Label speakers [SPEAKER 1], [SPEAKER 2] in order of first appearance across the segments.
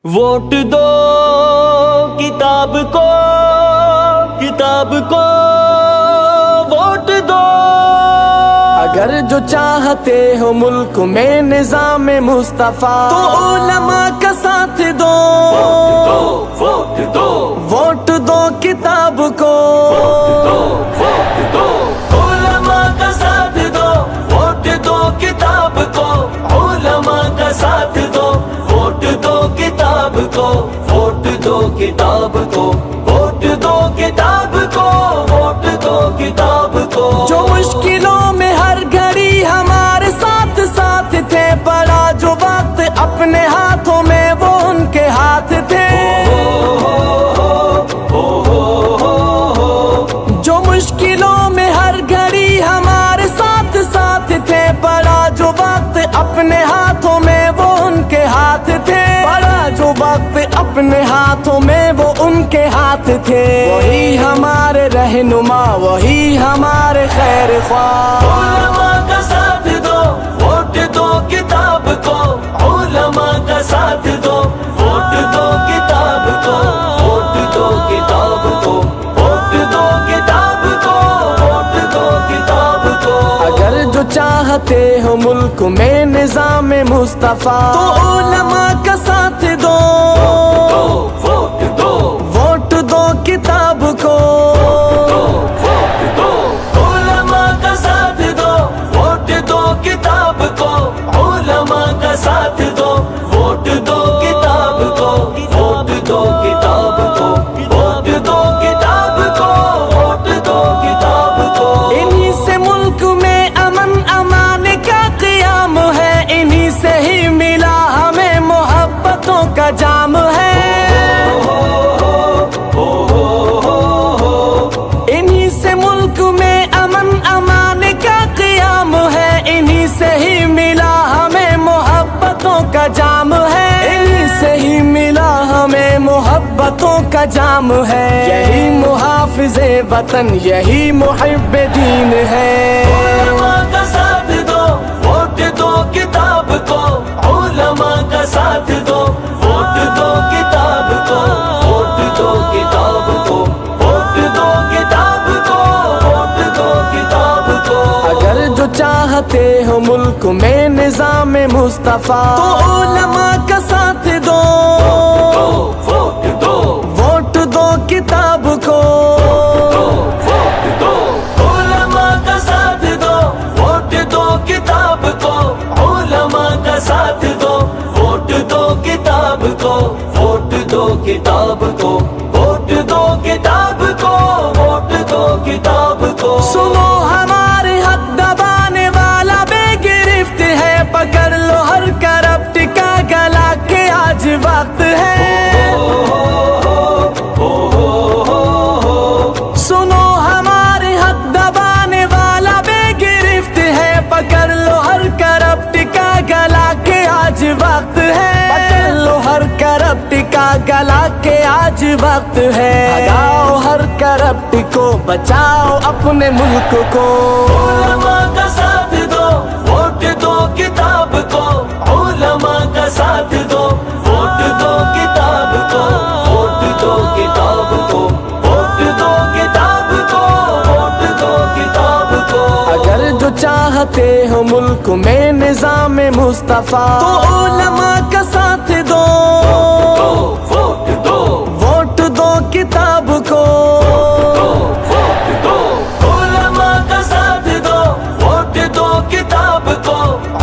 [SPEAKER 1] Vote دو کتاب کو، کتاب کو ووٹ دو۔
[SPEAKER 2] اگر جو چاہتے ہو ملک میں نظام مصطفیٰ تو علماء کا ساتھ دو،
[SPEAKER 1] ووٹ دو،
[SPEAKER 2] ووٹ دو کتاب کو،
[SPEAKER 1] ووٹ دو، علماء کا ساتھ دو، ووٹ دو کتاب کو، علماء کا ساتھ دو، ووٹ دو کتاب کو، ووٹ دو کتاب کو، ووٹ دو کتاب کو، ووٹ دو کتاب کو۔
[SPEAKER 2] جو مشکلوں میں ہر گھڑی ہمارے ساتھ ساتھ تھے، پڑا جو وقت اپنے ہاتھوں میں وہ ان کے ہاتھ تھے۔ جو مشکلوں میں ہر گھڑی ہمارے ساتھ ساتھ تھے، پڑا جو وقت اپنے ہاتھوں میں وہ ان کے ہاتھ تھے۔ پڑا جو وقت اپنے ہاتھوں میں وہ ان کے ہاتھ تھے، وہی ہمارے رہنما، وہی ہمارے خیر خواہ۔
[SPEAKER 1] علماء کا ساتھ دو، ووٹ دو کتاب کو، علماء کا ساتھ دو، ووٹ دو کتاب کو، ووٹ دو کتاب کو، ووٹ دو کتاب کو، ووٹ دو کتاب کو۔
[SPEAKER 2] اگر جو چاہتے ہو ملک میں نظام مصطفیٰ تو علماء کا ساتھ دو،
[SPEAKER 1] ووٹ دو،
[SPEAKER 2] ووٹ دو کتاب کو،
[SPEAKER 1] ووٹ دو، علماء کا ساتھ دو، ووٹ دو کتاب کو، علماء کا ساتھ دو، ووٹ دو کتاب کو، ووٹ دو کتاب کو، ووٹ دو کتاب کو، ووٹ دو کتاب کو۔
[SPEAKER 2] انہی سے ملک میں امن امان کا قیام ہے، انہی سے ہی ملا ہمیں محبتوں کا جام ہے۔ انہی سے ملک میں امن امان کا قیام ہے، انہی سے ہی ملا ہمیں محبتوں کا جام ہے۔ انہی سے ہی ملا ہمیں محبتوں کا جام ہے۔ یہی محافظ وطن، یہی محب دین ہے۔
[SPEAKER 1] علماء کا ساتھ دو، ووٹ دو کتاب کو، علماء کا ساتھ دو، ووٹ دو کتاب کو، ووٹ دو کتاب کو، ووٹ دو کتاب کو، ووٹ دو کتاب کو۔
[SPEAKER 2] اگر جو چاہتے ہو ملک میں نظام مصطفیٰ تو علماء کا ساتھ دو،
[SPEAKER 1] ووٹ دو،
[SPEAKER 2] ووٹ دو کتاب کو،
[SPEAKER 1] ووٹ دو، علماء کا ساتھ دو، ووٹ دو کتاب کو، علماء کا ساتھ دو، ووٹ دو کتاب کو، ووٹ دو کتاب کو، ووٹ دو کتاب کو، ووٹ دو کتاب کو۔
[SPEAKER 2] سنو ہمارے حق دبانے والا بے گرفت ہے، پکڑ لو ہر کرپٹ کا گلا کہ آج وقت ہے۔ سنو ہمارے حق دبانے والا بے گرفت ہے، پکڑ لو ہر کرپٹ کا گلا کہ آج وقت ہے۔ پکڑ لو ہر کرپٹ کا گلا کہ آج وقت ہے۔ بھگاؤ ہر کرپٹ کو، بچاؤ اپنے ملک کو۔
[SPEAKER 1] علماء کا ساتھ دو، ووٹ دو کتاب کو، علماء کا ساتھ دو، ووٹ دو کتاب کو، ووٹ دو کتاب کو، ووٹ دو کتاب کو، ووٹ دو کتاب کو۔
[SPEAKER 2] اگر جو چاہتے ہو ملک میں نظام مصطفیٰ تو علماء کا ساتھ دو،
[SPEAKER 1] ووٹ دو،
[SPEAKER 2] ووٹ دو کتاب کو،
[SPEAKER 1] ووٹ دو، علماء کا ساتھ دو، ووٹ دو کتاب کو،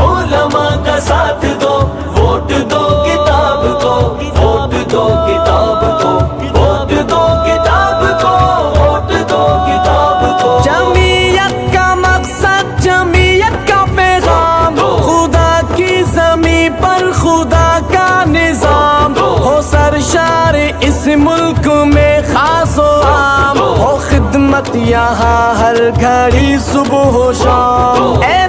[SPEAKER 1] علماء کا ساتھ دو، ووٹ دو کتاب کو، ووٹ دو کتاب کو، ووٹ دو کتاب کو، ووٹ دو کتاب کو۔
[SPEAKER 2] جمعیت کا مقصد، جمعیت کا پیغام، خدا کی زمین پر خدا کا نظام ہو سرشار اس ملک میں خاص و عام، ہو خدمت یہاں ہر گھڑی صبح و شام۔ اے